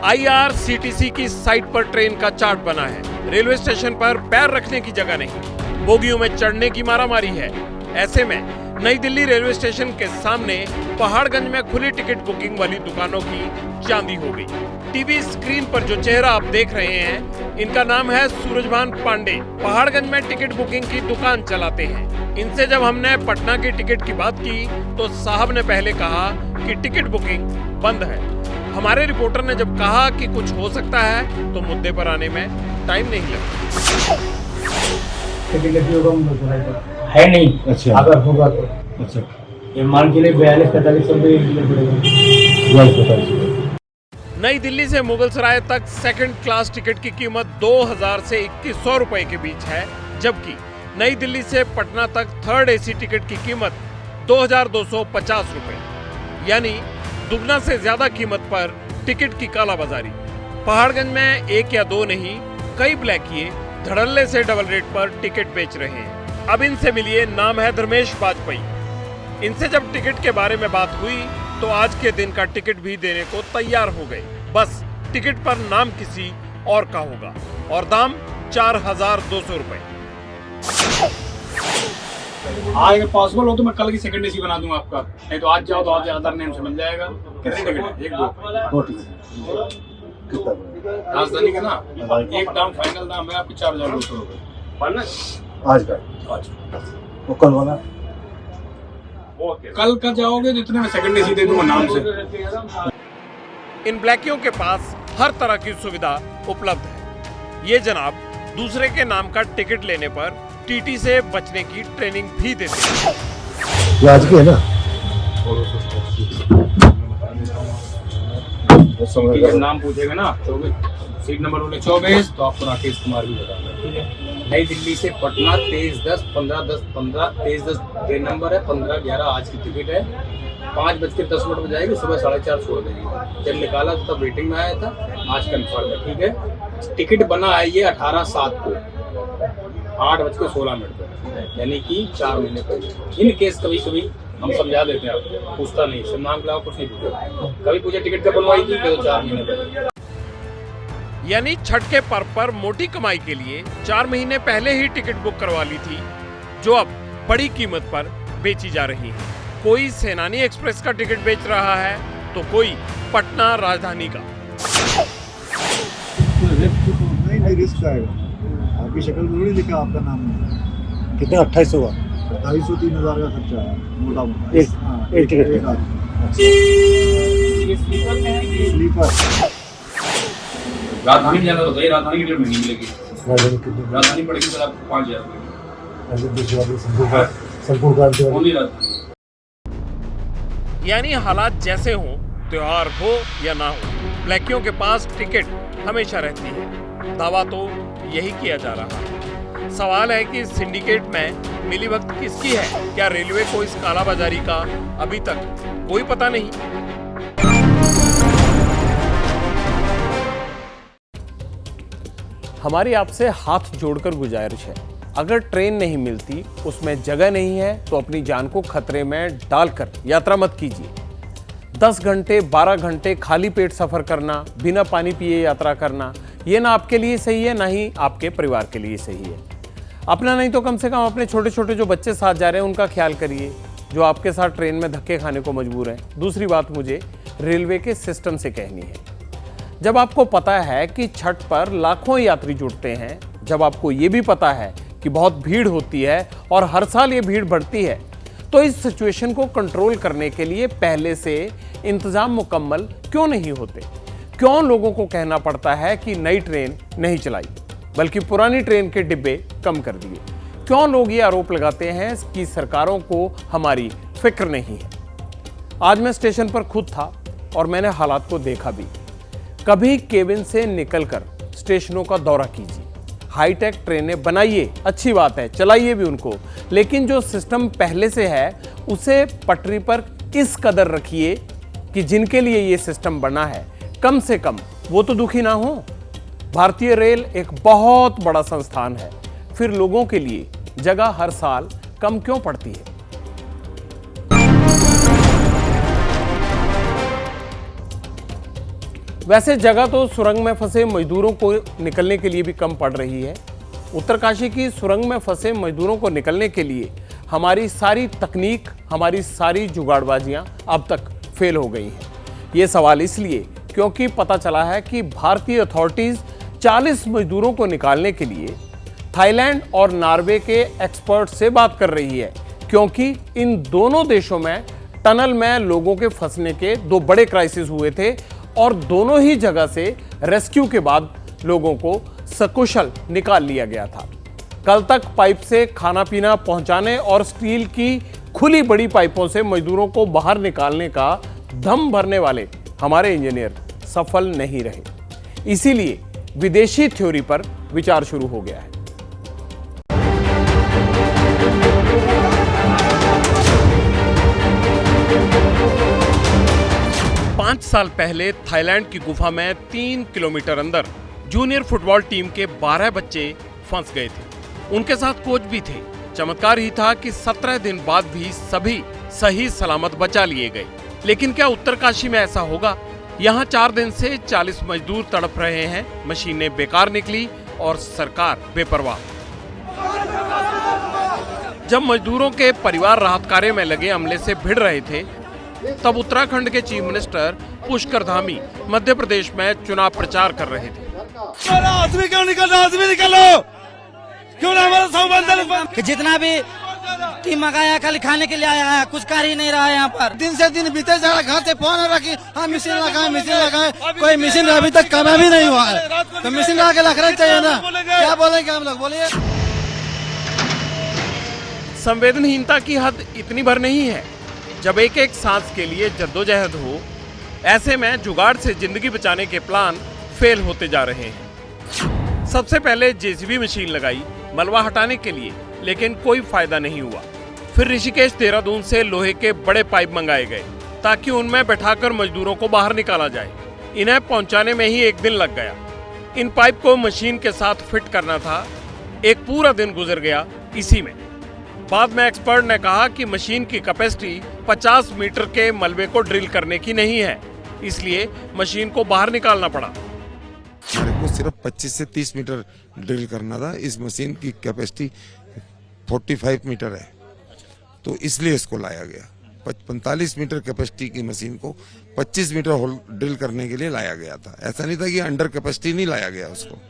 IRCTC की साइट पर ट्रेन का चार्ट बना है, रेलवे स्टेशन पर पैर रखने की जगह नहीं, बोगियों में चढ़ने की मारामारी है। ऐसे में नई दिल्ली रेलवे स्टेशन के सामने पहाड़गंज में खुली टिकट बुकिंग वाली दुकानों की चांदी हो गई। टीवी स्क्रीन पर जो चेहरा आप देख रहे हैं, इनका नाम है सूरजभान पांडे। पहाड़गंज में टिकट बुकिंग की दुकान चलाते हैं। इनसे जब हमने पटना की टिकट की बात की तो साहब ने पहले कहा कि टिकट बुकिंग बंद है। हमारे रिपोर्टर ने जब कहा कि कुछ हो सकता है तो मुद्दे पर आने में टाइम नहीं लगता। है नहीं। अच्छा, अगर होगा तो अच्छा, ये मान के लिए 42-45 रुपये नई दिल्ली से मुगलसराय तक सेकंड क्लास टिकट की कीमत 2,000 से 2,100 रुपए के बीच है, जबकि नई दिल्ली से पटना तक थर्ड एसी टिकट की कीमत 2,250 रुपए, यानी दुगना से ज्यादा कीमत पर टिकट की कालाबाजारी। पहाड़गंज में एक या दो नहीं, कई ब्लैकिए धड़ल्ले से डबल रेट पर टिकट बेच रहे हैं। अब इनसे मिलिए, नाम है धर्मेश बाजपेयी। इनसे जब टिकट के बारे में बात हुई तो आज के दिन का टिकट भी देने को तैयार हो गए। बस टिकट पर नाम किसी और का होगा और दाम 4,200 रुपए। आज अगर पॉसिबल हो तो मैं कल की सेकंड एसी बना दूंगा आपका, नहीं तो आज जाओ तो आज अदर नेम से मिल जाएगा। कितने टिकट है? एक दो राजधानी का ना एक दाम फाइनल दाम है आपको 4,200 रुपए आज का। वो कल वाला कल का जाओगे तो इतने में सेकंड एसी दे दूंगा नाम से। इन ब्लैकियों के पास हर तरह की सुविधा उपलब्ध है। ये जनाब दूसरे के नाम का टिकट लेने पर टीटी से बचने की ट्रेनिंग भी देते हैं। ये आज की है ना? नाम पूछेगा ना 24 सीट नंबर बोले 24 तो आपको राकेश कुमार भी बताना, ठीक है। नई दिल्ली से पटना 23:10, 15:10, 23:10 ट्रेन नंबर है, 15:11 आज की टिकट है। 5:10 में जाएगी, सुबह 4:30 छोड़ देंगे। जब निकाला तो तब वेटिंग में आया था, आज कंफर्म है, ठीक है। टिकट बना है ये 18/7 को 8:16 पर, यानी कि 4 महीने पहले। इन केस कभी कभी हम समझा देते हैं आपको, पूछता नहीं, सब नाम के अलावा कुछ नहीं पूछा। कभी पूछे टिकट कब बनवाई थी तो 4 महीने पहले। यानी छठ के पर्व पर मोटी कमाई के लिए 4 महीने पहले ही टिकट बुक करवा ली थी, जो अब बड़ी कीमत पर बेची जा रही है। कोई सेनानी एक्सप्रेस का टिकट बेच रहा है तो कोई पटना राजधानी का। नहीं रिस्क आएगा, आपकी शक्ल जरूरी लिखा, आपका नाम नहीं। कितना? 2,800 का 2,500-3,000 का खर्चा है मोटा मोटा एक टिकट। स्लीपर राजधानी जाना तो सही, राजधानी की टिकट महंगी मिलेगी। राजधानी पड़ेगी सर आपको 5,000 रुपये। यानी हालात जैसे हों, त्योहार हो या ना हो, ब्लैकियों के पास टिकट हमेशा रहती है। दावा तो यही किया जा रहा है। सवाल है कि सिंडिकेट में मिलीभगत किसकी है? क्या रेलवे को इस कालाबाजारी का अभी तक कोई पता नहीं? हमारी आपसे हाथ जोड़कर गुजारिश है, अगर ट्रेन नहीं मिलती, उसमें जगह नहीं है, तो अपनी जान को खतरे में डालकर यात्रा मत कीजिए। 10 घंटे 12 घंटे खाली पेट सफर करना, बिना पानी पिए यात्रा करना, ये ना आपके लिए सही है, ना ही आपके परिवार के लिए सही है। अपना नहीं तो कम से कम अपने छोटे छोटे जो बच्चे साथ जा रहे हैं उनका ख्याल करिए, जो आपके साथ ट्रेन में धक्के खाने को मजबूर हैं। दूसरी बात मुझे रेलवे के सिस्टम से कहनी है, जब आपको पता है कि छठ पर लाखों यात्री जुटते हैं, जब आपको ये भी पता है कि बहुत भीड़ होती है और हर साल ये भीड़ बढ़ती है, तो इस सिचुएशन को कंट्रोल करने के लिए पहले से इंतजाम मुकम्मल क्यों नहीं होते? क्यों लोगों को कहना पड़ता है कि नई ट्रेन नहीं चलाई, बल्कि पुरानी ट्रेन के डिब्बे कम कर दिए? क्यों लोग ये आरोप लगाते हैं कि सरकारों को हमारी फिक्र नहीं है? आज मैं स्टेशन पर खुद था और मैंने हालात को देखा भी। कभी केबिन से निकलकर स्टेशनों का दौरा कीजिए, हाईटेक ट्रेनें बनाइए, अच्छी बात है, चलाइए भी उनको, लेकिन जो सिस्टम पहले से है उसे पटरी पर इस कदर रखिए कि जिनके लिए ये सिस्टम बना है कम से कम वो तो दुखी ना हो। भारतीय रेल एक बहुत बड़ा संस्थान है, फिर लोगों के लिए जगह हर साल कम क्यों पड़ती है? वैसे जगह तो सुरंग में फंसे मजदूरों को निकलने के लिए भी कम पड़ रही है। उत्तरकाशी की सुरंग में फंसे मजदूरों को निकलने के लिए हमारी सारी तकनीक, हमारी सारी जुगाड़बाजियां अब तक फेल हो गई हैं। ये सवाल इसलिए क्योंकि पता चला है कि भारतीय अथॉरिटीज 40 मजदूरों को निकालने के लिए थाईलैंड और नॉर्वे के एक्सपर्ट से बात कर रही है, क्योंकि इन दोनों देशों में टनल में लोगों के फंसने के 2 बड़े क्राइसिस हुए थे और दोनों ही जगह से रेस्क्यू के बाद लोगों को सकुशल निकाल लिया गया था। कल तक पाइप से खाना पीना पहुंचाने और स्टील की खुली बड़ी पाइपों से मजदूरों को बाहर निकालने का दम भरने वाले हमारे इंजीनियर सफल नहीं रहे। इसीलिए विदेशी थ्योरी पर विचार शुरू हो गया है। पांच साल पहले थाईलैंड की गुफा में 3 किलोमीटर अंदर जूनियर फुटबॉल टीम के 12 बच्चे फंस गए थे। उनके साथ कोच भी थे। चमत्कार ही था कि 17 दिन बाद भी सभी सही सलामत बचा लिए गए। लेकिन क्या उत्तरकाशी में ऐसा होगा? यहाँ 4 दिन से 40 मजदूर तड़प रहे हैं, मशीनें बेकार निकली और सरकार बेपरवाह। जब मजदूरों के परिवार राहत कार्य में लगे अमले से भिड़ रहे थे, तब उत्तराखंड के चीफ मिनिस्टर पुष्कर धामी मध्य प्रदेश में चुनाव प्रचार कर रहे थे। आदमी क्यों निकलो, आदमी निकलो, क्यों ना हमारा संबंध कि जितना भी टीम मंगाया कल खाने के लिए आया है, कुछ कर ही नहीं रहा है। यहाँ पर दिन से दिन बीते जा रहा, घर से फोन रखी, हाँ मशीन लगाए, कोई मशीन अभी तक काम भी नहीं हुआ है, तो मशीन लगा के रखना चाहिए ना। क्या बोलेंगे हम लोग, बोलिए। संवेदनहीनता की हद इतनी भर नहीं है। जब एक एक सांस के लिए जद्दोजहद हो, ऐसे में जुगाड़ से जिंदगी बचाने के प्लान फेल होते जा रहे हैं। सबसे पहले जेसीबी मशीन लगाई मलबा हटाने के लिए, लेकिन कोई फायदा नहीं हुआ। फिर ऋषिकेश देहरादून से लोहे के बड़े पाइप मंगाए गए ताकि उनमें बैठाकर मजदूरों को बाहर निकाला जाए। इन्हें पहुंचाने में ही 1 दिन लग गया। इन पाइप को मशीन के साथ फिट करना था, एक पूरा दिन गुजर गया इसी में। बाद में एक्सपर्ट ने कहा कि मशीन की कैपेसिटी 50 मीटर के मलबे को ड्रिल करने की नहीं है, इसलिए मशीन को बाहर निकालना पड़ा। हमारे को सिर्फ 25 से 30 मीटर ड्रिल करना था। इस मशीन की कैपेसिटी 45 मीटर है, तो इसलिए इसको लाया गया। 45 मीटर कैपेसिटी की मशीन को 25 मीटर होल ड्रिल करने के लिए लाया गया था। ऐसा नहीं था कि अंडर कैपेसिटी नहीं लाया गया उसको।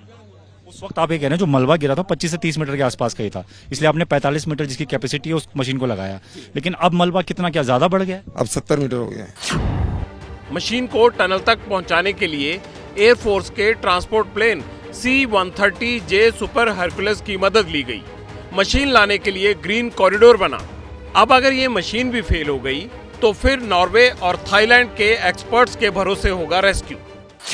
उस वक्त आप ये कह रहे हैं जो मलबा गिरा था 25 से 30 मीटर के आसपास का ही था, इसलिए आपने 45 मीटर जिसकी कैपेसिटी है उस मशीन को लगाया। लेकिन अब मलबा कितना, क्या ज्यादा बढ़ गया? अब 70 मीटर हो गया है। मशीन को टनल तक पहुंचाने के लिए एयरफोर्स के transport plane C-130J super Hercules की मदद ली गई। मशीन लाने के लिए ग्रीन कॉरिडोर बना। अब अगर ये मशीन भी फेल हो गई तो फिर नॉर्वे और थाईलैंड के एक्सपर्ट्स के भरोसे होगा रेस्क्यू।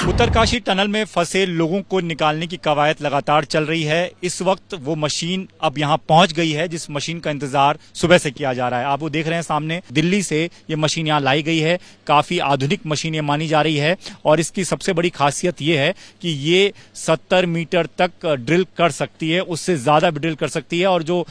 उत्तरकाशी टनल में फंसे लोगों को निकालने की कवायद लगातार चल रही है। इस वक्त वो मशीन अब यहां पहुंच गई है जिस मशीन का इंतजार सुबह से किया जा रहा है। आप वो देख रहे हैं सामने, दिल्ली से ये मशीन यहां लाई गई है। काफी आधुनिक मशीन ये मानी जा रही है और इसकी सबसे बड़ी खासियत ये है कि ये 70 मीटर तक ड्रिल कर सकती है, उससे ज्यादा भी ड्रिल कर सकती है और जो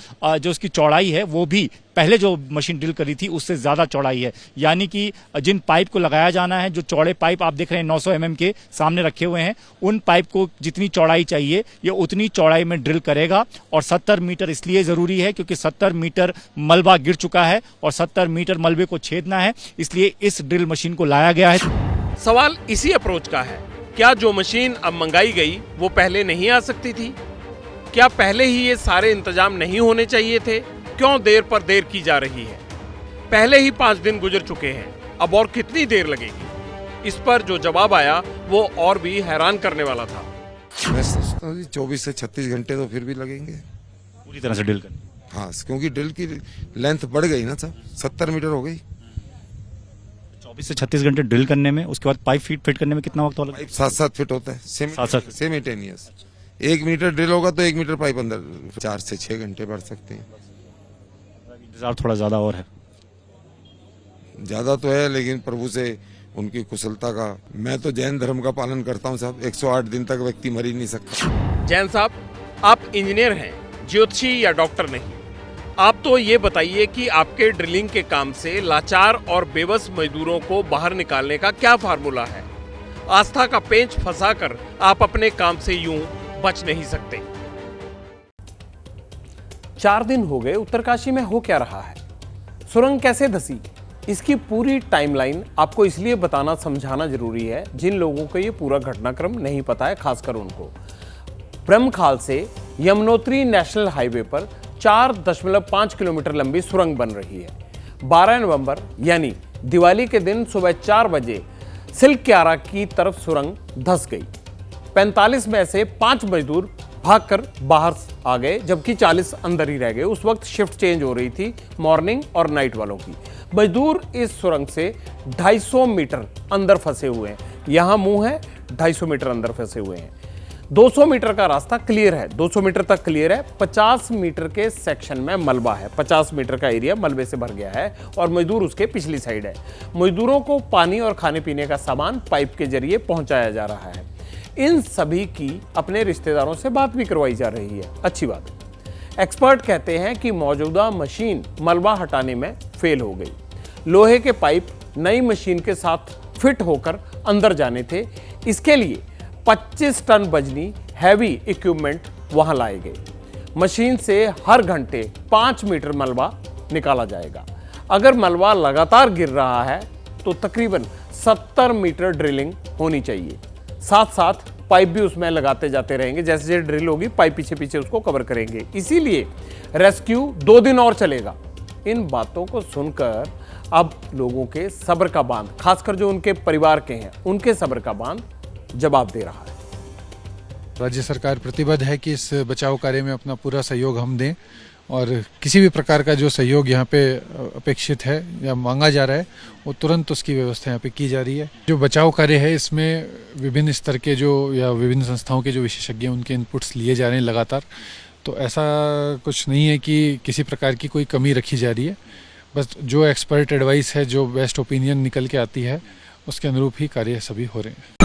उसकी चौड़ाई है वो भी पहले जो मशीन ड्रिल करी थी उससे ज्यादा चौड़ाई है। यानी कि जिन पाइप को लगाया जाना है, जो चौड़े पाइप आप देख रहे हैं 900 mm के सामने रखे हुए हैं, उन पाइप को जितनी चौड़ाई चाहिए ये उतनी चौड़ाई में ड्रिल करेगा। और 70 मीटर इसलिए जरूरी है क्योंकि 70 मीटर मलबा गिर चुका है और 70 मीटर मलबे को छेदना है, इसलिए इस ड्रिल मशीन को लाया गया है। सवाल इसी अप्रोच का है, क्या जो मशीन अब मंगाई गई वो पहले नहीं आ सकती थी? क्या पहले ही ये सारे इंतजाम नहीं होने चाहिए थे? क्यों देर पर देर की जा रही है? पहले ही 5 दिन गुजर चुके हैं, अब और कितनी देर लगेगी? इस पर जो जवाब आया वो और भी हैरान करने वाला था। मैं सोचता हूँ 24 से 36 घंटे तो फिर भी लगेंगे पूरी तरह से ड्रिल करने। हाँ, क्योंकि ड्रिल की लेंथ बढ़ गई ना, सब 70 मीटर हो गई। 24 से 36 घंटे ड्रिल करने में, उसके बाद पाइप फिट करने में कितना वक्त होगा? पाइप 7-7 फीट होता है, सेमिटेनियस। 1 मीटर ड्रिल होगा तो 1 मीटर पाइप अंदर 4 से 6 घंटे बढ़ सकते हैं। इंतजार थोड़ा ज्यादा और है, ज्यादा तो है, लेकिन प्रभु से उनकी कुशलता का। मैं तो जैन धर्म का पालन करता हूँ साहब, 108 दिन तक व्यक्ति मर ही नहीं सकता। जैन साहब, आप इंजीनियर हैं, ज्योतिषी या डॉक्टर नहीं। आप तो ये बताइए कि आपके ड्रिलिंग के काम से लाचार और बेबस मजदूरों को बाहर निकालने का क्या फार्मूला है? आस्था का पेंच फंसाकर आप अपने काम से यूं बच नहीं सकते। 4 दिन हो गए, उत्तरकाशी में हो क्या रहा है? सुरंग कैसे धसी? इसकी पूरी टाइमलाइन आपको इसलिए बताना समझाना जरूरी है जिन लोगों को ये पूरा घटनाक्रम नहीं पता है, खासकर उनको। ब्रह्मखाल से यमुनोत्री नेशनल हाईवे पर 4.5 किलोमीटर लंबी सुरंग बन रही है। 12 नवंबर यानी दिवाली के दिन सुबह 4 बजे सिलक्यारा की तरफ सुरंग धंस गई। 45 में से 5 मजदूर भागकर बाहर आ गए, जबकि 40 अंदर ही रह गए। उस वक्त शिफ्ट चेंज हो रही थी, मॉर्निंग और नाइट वालों की। मजदूर इस सुरंग से 250 मीटर अंदर फंसे हुए हैं। यहां मुंह है, 250 मीटर अंदर फंसे हुए हैं। 200 मीटर का रास्ता क्लियर है, 200 मीटर तक क्लियर है। 50 मीटर के सेक्शन में मलबा है, 50 मीटर का एरिया मलबे से भर गया है और मजदूर उसके पिछली साइड है। मजदूरों को पानी और खाने पीने का सामान पाइप के जरिए पहुंचाया जा रहा है। इन सभी की अपने रिश्तेदारों से बात भी करवाई जा रही है, अच्छी बात। एक्सपर्ट कहते हैं कि मौजूदा मशीन मलबा हटाने में फेल हो गई। लोहे के पाइप नई मशीन के साथ फिट होकर अंदर जाने थे। इसके लिए 25 टन वजनी हैवी इक्विपमेंट वहां लाए गए। मशीन से हर घंटे 5 मीटर मलबा निकाला जाएगा। अगर मलबा लगातार गिर रहा है तो तकरीबन 70 मीटर ड्रिलिंग होनी चाहिए। साथ साथ पाइप भी उसमें लगाते जाते रहेंगे, जैसे जैसे ड्रिल होगी पाइप पीछे पीछे उसको कवर करेंगे। इसीलिए रेस्क्यू 2 दिन और चलेगा। इन बातों को सुनकर अब लोगों के सब्र का बांध, खासकर जो उनके परिवार के हैं, उनके सब्र का बांध जवाब दे रहा है। राज्य सरकार प्रतिबद्ध है कि इस बचाव कार्य में अपना पूरा सहयोग हम दें और किसी भी प्रकार का जो सहयोग यहाँ पे अपेक्षित है या मांगा जा रहा है वो तुरंत उसकी व्यवस्था यहाँ पे की जा रही है। जो बचाव कार्य है इसमें विभिन्न स्तर के जो या विभिन्न संस्थाओं के जो विशेषज्ञ हैं उनके इनपुट्स लिए जा रहे हैं लगातार। तो ऐसा कुछ नहीं है कि किसी प्रकार की कोई कमी रखी जा रही है, बस जो एक्सपर्ट एडवाइस है, जो बेस्ट ओपिनियन निकल के आती है उसके अनुरूप ही कार्य सभी हो रहे हैं।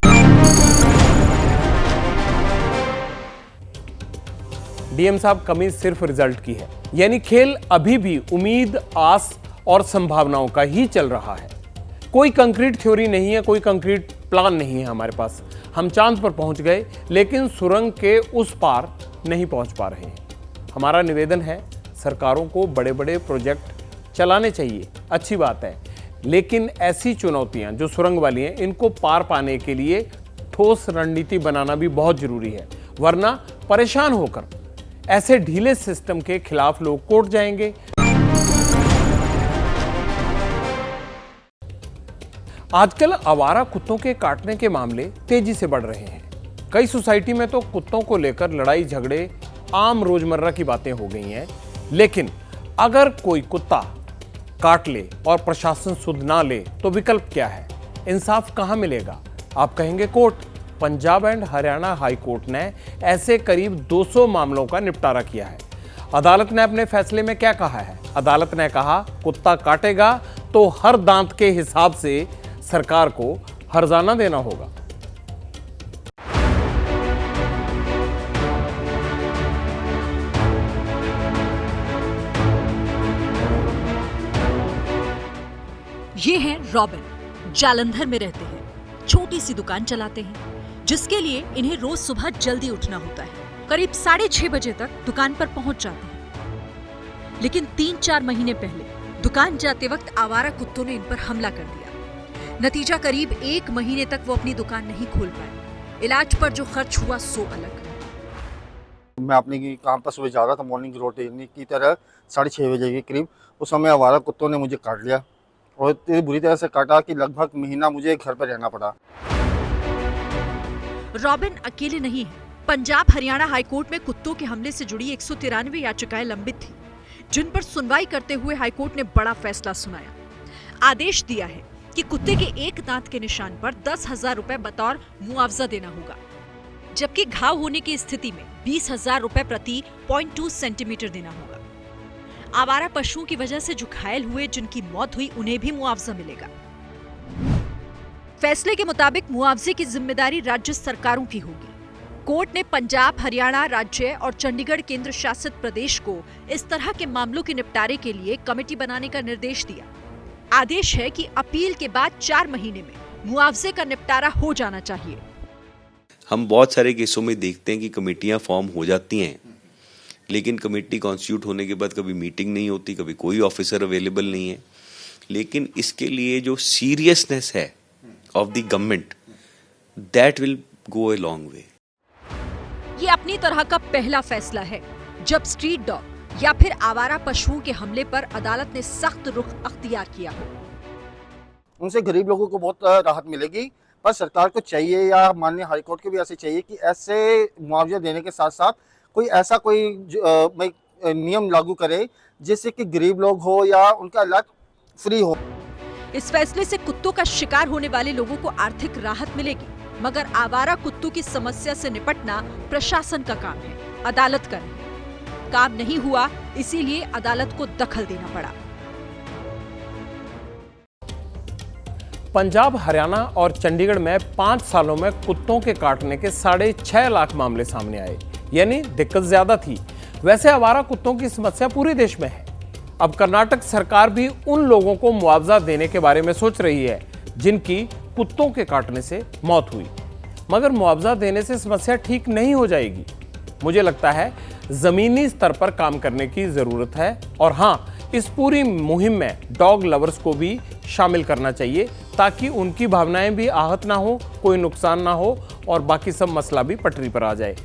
डीएम साहब, कमी सिर्फ रिजल्ट की है, यानी खेल अभी भी उम्मीद, आस और संभावनाओं का ही चल रहा है। कोई कंक्रीट थ्योरी नहीं है, कोई कंक्रीट प्लान नहीं है हमारे पास। हम चांद पर पहुंच गए लेकिन सुरंग के उस पार नहीं पहुंच पा रहे हैं। हमारा निवेदन है, सरकारों को बड़े बड़े प्रोजेक्ट चलाने चाहिए, अच्छी बात है, लेकिन ऐसी चुनौतियां जो सुरंग वाली हैं, इनको पार पाने के लिए ठोस रणनीति बनाना भी बहुत जरूरी है, वरना परेशान होकर ऐसे ढीले सिस्टम के खिलाफ लोग कोर्ट जाएंगे। आजकल आवारा कुत्तों के काटने के मामले तेजी से बढ़ रहे हैं। कई सोसाइटी में तो कुत्तों को लेकर लड़ाई झगड़े आम रोजमर्रा की बातें हो गई हैं। लेकिन अगर कोई कुत्ता काट ले और प्रशासन सुध ना ले तो विकल्प क्या है? इंसाफ कहां मिलेगा? आप कहेंगे court. Punjab and Haryana high court ने ऐसे करीब 200 मामलों का निपटारा किया है। अदालत ने अपने फैसले में क्या कहा है? अदालत ने कहा, कुत्ता काटेगा तो हर दांत के हिसाब से सरकार को हर्जाना देना होगा। ये हैं रॉबिन, जालंधर में रहते हैं, छोटी सी दुकान चलाते हैं जिसके लिए इन्हें रोज सुबह जल्दी उठना होता है। करीब 6:30 बजे तक दुकान पर पहुंच जाते हैं। लेकिन 3-4 महीने पहले दुकान जाते वक्त आवारा कुत्तों ने इन पर हमला कर दिया। नतीजा करीब 1 महीने तक वो अपनी दुकान नहीं खोल पाए। इलाज पर जो खर्च हुआ सो अलग। मैं अपने काम पर सुबह जा रहा था मॉर्निंग रूटीन की तरह 6:30 बजे के करीब। उस समय आवारा कुत्तों ने मुझे काट लिया और इतनी बुरी तरह से काटा कि लगभग महीना मुझे घर पर रहना पड़ा। रॉबिन अकेले नहीं है। पंजाब हरियाणा हाईकोर्ट में कुत्तों के हमले से जुड़ी 193 याचिकाएं लंबित थी, जिन पर सुनवाई करते हुए हाईकोर्ट ने बड़ा फैसला सुनाया। आदेश दिया है कि कुत्ते के एक दांत के निशान पर 10,000 रुपए बतौर मुआवजा देना होगा, जबकि घाव होने की स्थिति में 20,000 रुपए प्रति 0.2 सेंटीमीटर देना होगा। आवारा पशुओं की वजह से जो घायल हुए, जिनकी मौत हुई, उन्हें भी मुआवजा मिलेगा। फैसले के मुताबिक मुआवजे की जिम्मेदारी राज्य सरकारों की होगी। कोर्ट ने पंजाब, हरियाणा राज्य और चंडीगढ़ केंद्र शासित प्रदेश को इस तरह के मामलों के निपटारे के लिए कमेटी बनाने का निर्देश दिया। आदेश है कि अपील के बाद 4 महीने में मुआवजे का निपटारा हो जाना चाहिए। हम बहुत सारे केसों में देखते हैं कि कमेटियां फॉर्म हो जाती हैं, लेकिन कमेटी कॉन्स्टिट्यूट होने के बाद कभी मीटिंग नहीं होती, कभी कोई ऑफिसर अवेलेबल नहीं है। लेकिन इसके लिए जो सीरियसनेस है of the government, that will go a long way. ये अपनी तरह का पहला फैसला है जब स्ट्रीट डॉग या फिर आवारा पशुओं के हमले पर अदालत ने सख्त रुख अख्तियार किया हो। उनसे गरीब लोगों को बहुत राहत मिलेगी, पर सरकार को चाहिए या माननीय हाईकोर्ट को भी ऐसे चाहिए कि ऐसे मुआवजा देने के साथ साथ कोई ऐसा नियम लागू करे जिससे कि गरीब लोग हो या उनका इलाज फ्री हो। इस फैसले से कुत्तों का शिकार होने वाले लोगों को आर्थिक राहत मिलेगी, मगर आवारा कुत्तों की समस्या से निपटना प्रशासन का काम है, अदालत का नहीं। काम नहीं हुआ, इसीलिए अदालत को दखल देना पड़ा। पंजाब, हरियाणा और चंडीगढ़ में 5 सालों में कुत्तों के काटने के 6.5 लाख मामले सामने आए, यानी दिक्कत ज्यादा थी। वैसे आवारा कुत्तों की समस्या पूरे देश में है। अब कर्नाटक सरकार भी उन लोगों को मुआवजा देने के बारे में सोच रही है जिनकी कुत्तों के काटने से मौत हुई, मगर मुआवजा देने से समस्या ठीक नहीं हो जाएगी। मुझे लगता है जमीनी स्तर पर काम करने की जरूरत है, और हाँ, इस पूरी मुहिम में डॉग लवर्स को भी शामिल करना चाहिए ताकि उनकी भावनाएं भी आहत ना हो, कोई नुकसान ना हो और बाकी सब मसला भी पटरी पर आ जाए।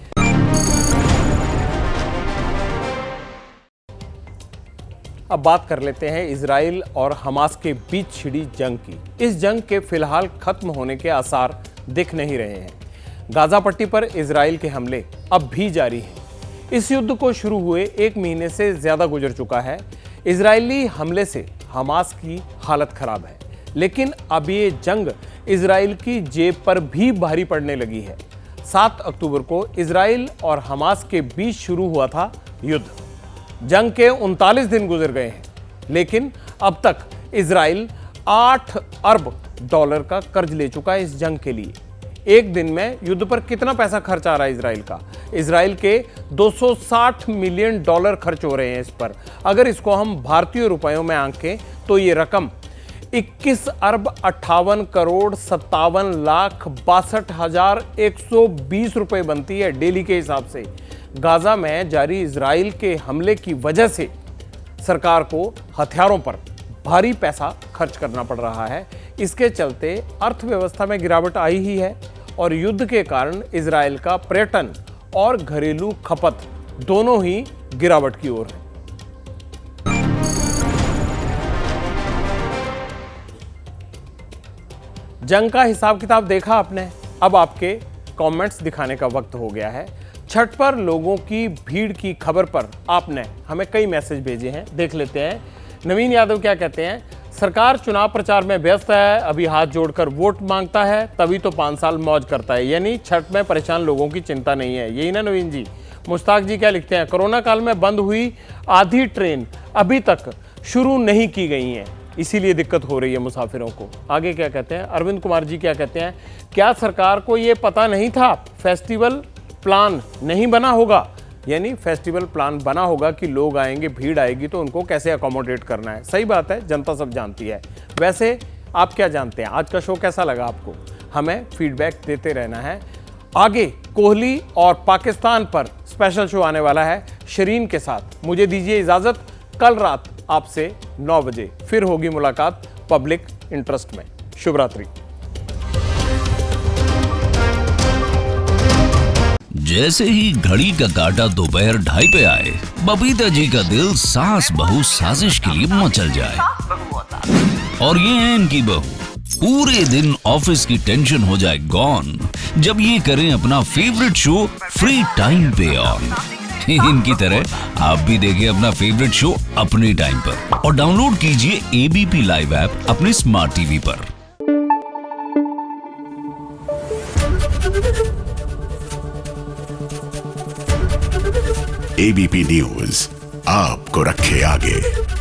अब बात कर लेते हैं इजराइल और हमास के बीच छिड़ी जंग की। इस जंग के फिलहाल खत्म होने के आसार दिख नहीं रहे हैं। गाजा पट्टी पर इजराइल के हमले अब भी जारी हैं। इस युद्ध को शुरू हुए 1 महीने से ज्यादा गुजर चुका है। इजरायली हमले से हमास की हालत खराब है, लेकिन अब ये जंग इजराइल की जेब पर भी भारी पड़ने लगी है। 7 अक्टूबर को इजराइल और हमास के बीच शुरू हुआ था युद्ध। जंग के 39 दिन गुजर गए हैं, लेकिन अब तक इजराइल $8 अरब का कर्ज ले चुका है इस जंग के लिए। एक दिन में युद्ध पर कितना पैसा खर्च आ रहा है इजराइल का? इजराइल के $260 मिलियन खर्च हो रहे हैं इस पर। अगर इसको हम भारतीय रुपयों में आंकें तो ये रकम 21 अरब 58 करोड़ 57 लाख 62,120 रुपए बनती है डेली के हिसाब से। गाजा में जारी इजराइल के हमले की वजह से सरकार को हथियारों पर भारी पैसा खर्च करना पड़ रहा है। इसके चलते अर्थव्यवस्था में गिरावट आई ही है, और युद्ध के कारण इजराइल का पर्यटन और घरेलू खपत दोनों ही गिरावट की ओर है। जंग का हिसाब किताब देखा आपने, अब आपके कमेंट्स दिखाने का वक्त हो गया है। छठ पर लोगों की भीड़ की खबर पर आपने हमें कई मैसेज भेजे हैं, देख लेते हैं। नवीन यादव क्या कहते हैं? सरकार चुनाव प्रचार में व्यस्त है, अभी हाथ जोड़कर वोट मांगता है, तभी तो 5 साल मौज करता है, यानी छठ में परेशान लोगों की चिंता नहीं है, यही ना नवीन जी? मुश्ताक जी क्या लिखते हैं? कोरोना काल में बंद हुई आधी ट्रेन अभी तक शुरू नहीं की गई हैं, इसीलिए दिक्कत हो रही है मुसाफिरों को। आगे क्या कहते हैं? अरविंद कुमार जी क्या कहते हैं? क्या सरकार को ये पता नहीं था फेस्टिवल प्लान नहीं बना होगा? यानी फेस्टिवल प्लान बना होगा कि लोग आएंगे, भीड़ आएगी, तो उनको कैसे अकोमोडेट करना है। सही बात है, जनता सब जानती है। वैसे आप क्या जानते हैं? आज का शो कैसा लगा आपको? हमें फीडबैक देते रहना है। आगे कोहली और पाकिस्तान पर स्पेशल शो आने वाला है शरीन के साथ। मुझे दीजिए इजाजत, कल रात आपसे 9 बजे फिर होगी मुलाकात पब्लिक इंटरेस्ट में। शुभ रात्रि। जैसे ही घड़ी का काटा दोपहर 2:30 पे आए, बबीता जी का दिल सास बहू साजिश के लिए मचल जाए। और ये है इनकी बहू, पूरे दिन ऑफिस की टेंशन हो जाए गॉन जब ये करें अपना फेवरेट शो फ्री टाइम पे ऑन। इनकी तरह आप भी देखें अपना फेवरेट शो अपने टाइम पर और डाउनलोड कीजिए ABP लाइव ऐप अपने स्मार्ट टीवी पर। एबीपी न्यूज आपको रखे आगे।